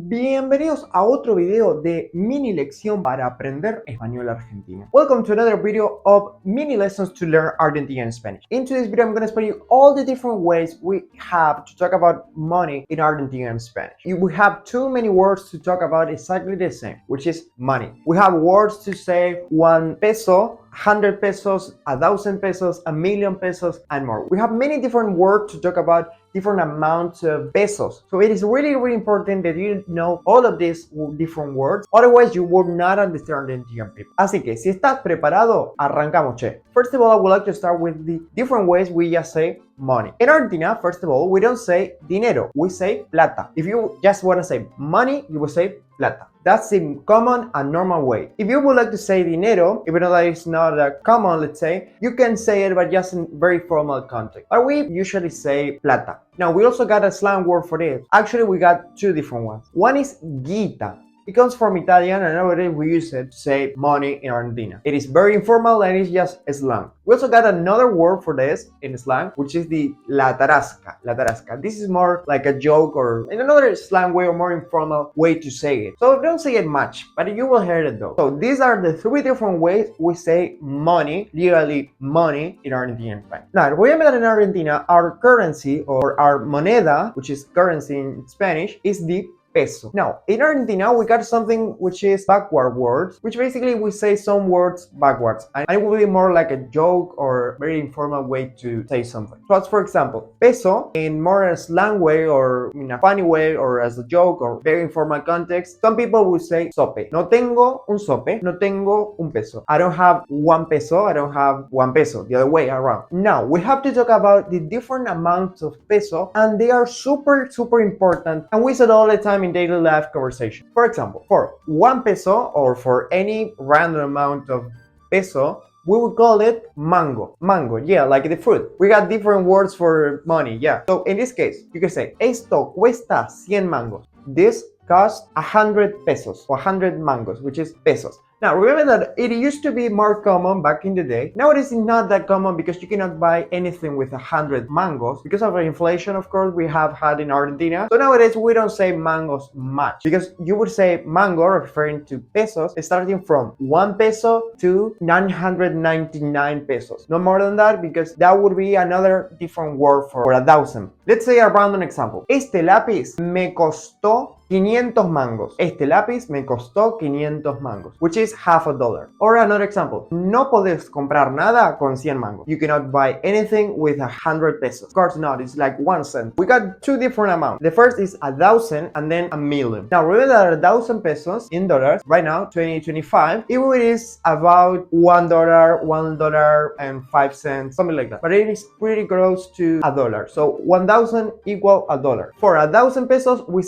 Bienvenidos a otro video de mini lección para aprender español argentino. Welcome to another video of mini lessons to learn Argentinian Spanish. In today's video, I'm going to explain you all the different ways we have to talk about money in Argentinian Spanish. We have too many words to talk about exactly the same, which is money. We have words to say 1 peso, 100 pesos, 1,000 pesos, 1,000,000 pesos, and more. We have many different words to talk about different amounts of pesos. So it is really important that you know all of these different words. Otherwise, you will not understand the Argentinian people. Así que si estás preparado, arrancamos, che. First of all, I would like to start with the different ways we just say money. In Argentina, first of all, we don't say dinero, we say plata. If you just want to say money, you will say plata. That's the common and normal way. If you would like to say dinero, even though that is not that common, let's say, you can say it, but just in very formal context. But we usually say plata. Now, we also got a slang word for this. Actually, we got two different ones. One is Guita. It comes from Italian, and nowadays we use it to say money in Argentina. It is very informal and it's just slang. We also got another word for this in slang, which is the la tarasca. La tarasca. This is more like a joke or in another slang way or more informal way to say it. So don't say it much, but you will hear it though. So these are the three different ways we say money, literally money in Argentinian Spanish. Now, remember that in Argentina, our currency or our moneda, which is currency in Spanish, is the peso. Now, in Argentina, we got something which is backward words, which basically we say some words backwards. And it will be more like a joke or very informal way to say something. So as for example, peso, in more a slang way or in a funny way or as a joke or very informal context, some people will say sope. No tengo un sope, no tengo un peso. I don't have 1 peso, I don't have 1 peso, the other way around. Now, we have to talk about the different amounts of peso, and they are super important, and we said all the time in daily life conversation. For example, for 1 peso or for any random amount of peso, we would call it mango. Mango, yeah, like the fruit. We got different words for money, yeah. So in this case, you can say, esto cuesta 100 mangos. This costs 100 pesos, or 100 mangos, which is pesos. Now, remember that it used to be more common back in the day. Nowadays, it's not that common because you cannot buy anything with 100 mangoes. Because of the inflation, of course, we have had in Argentina. So nowadays, we don't say mangoes much. Because you would say mango, referring to pesos, starting from 1 peso to 999 pesos. No more than that, because that would be another different word for 1,000. Let's say a random example. Este lápiz me costó 500 mangos. Este lápiz me costó 500 mangos, which is half a dollar. Or another example. No podés comprar nada con 100 mangos. You cannot buy anything with 100 pesos. Of course not. It's like 1 cent. We got two different amounts. The first is 1,000 and then 1,000,000. Now remember that 1,000 pesos in dollars right now, 2025, it is about $1, $1.05, something like that. But it is pretty close to a dollar. So 1,000 equal a dollar. For 1,000 pesos, we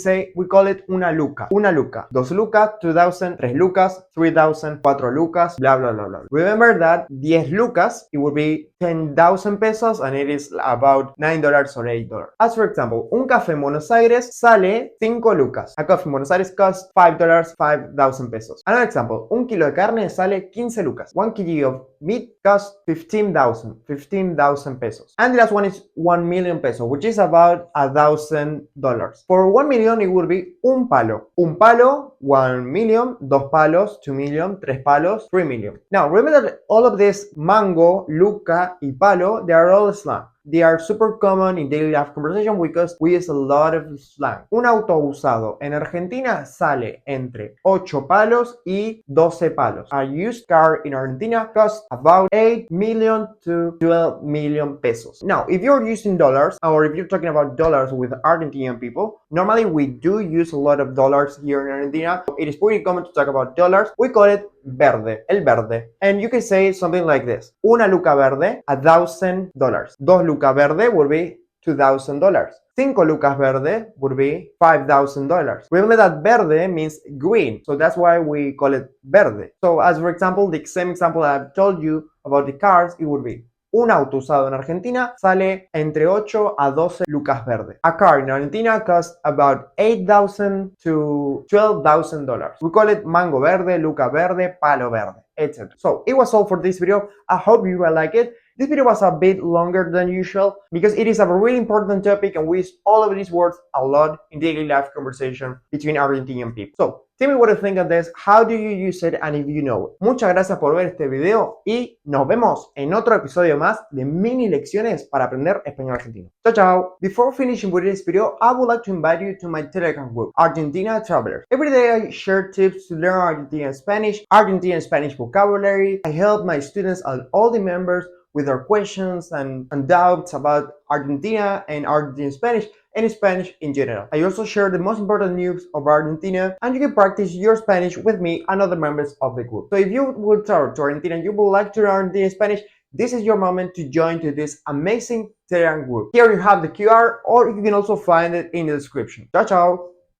call it una luca. Una luca. 2 lucas, 2,000, 3 lucas, 3,000, 4 lucas, blah, blah, blah, blah. Remember that 10 lucas, it would be 10,000 pesos and it is about $9 or $8. As for example, un café en Buenos Aires sale 5 lucas. A coffee in Buenos Aires costs $5, 5,000 pesos. Another example, un kilo de carne sale 15 lucas. 1 kg of meat costs 15,000 pesos. And the last one is 1,000,000 pesos, which is about $1,000. For 1,000,000, it would be un palo. Un palo, 1,000,000, 2 palos, 2,000,000, 3 palos, 3,000,000. Now, remember that all of this mango, luca, y palo, they are all slang. They are super common in daily life conversation because we use a lot of slang. Un auto usado en Argentina sale entre 8 palos y 12 palos. A used car in Argentina costs about 8 million to 12 million pesos. Now, if you're using dollars or if you're talking about dollars with Argentinian people, normally we do use a lot of dollars here in Argentina. It is pretty common to talk about dollars. We call it verde, el verde. And you can say something like this. Una luca verde, $1,000. 2 lucas verde would be $2,000. 5 lucas verde would be $5,000. Remember that verde means green, so that's why we call it verde. So as for example, the same example I've told you about the cars, it would be un auto usado en Argentina sale entre 8 a 12 lucas verde. A car in Argentina costs about $8,000 to $12,000. We call it mango verde, luca verde, palo verde, etc. So it was all for this video. I hope you will like it. This video was a bit longer than usual because it is a really important topic and we use all of these words a lot in daily life conversation between Argentinian people. So, tell me what you think of this, how do you use it, and if you know it. Muchas gracias por ver este video y nos vemos en otro episodio más de mini lecciones para aprender español argentino. Chao, chao. Before finishing with this video, I would like to invite you to my Telegram group, Argentina Travelers. Every day I share tips to learn Argentinian Spanish vocabulary. I help my students and all the members with their questions and doubts about Argentina and Argentine Spanish and Spanish in general. I also share the most important news of Argentina, and you can practice your Spanish with me and other members of the group. So if you would travel to Argentina and you would like to learn Argentine Spanish, this is your moment to join to this amazing Telegram group. Here you have the QR, or you can also find it in the description. Ciao, ciao!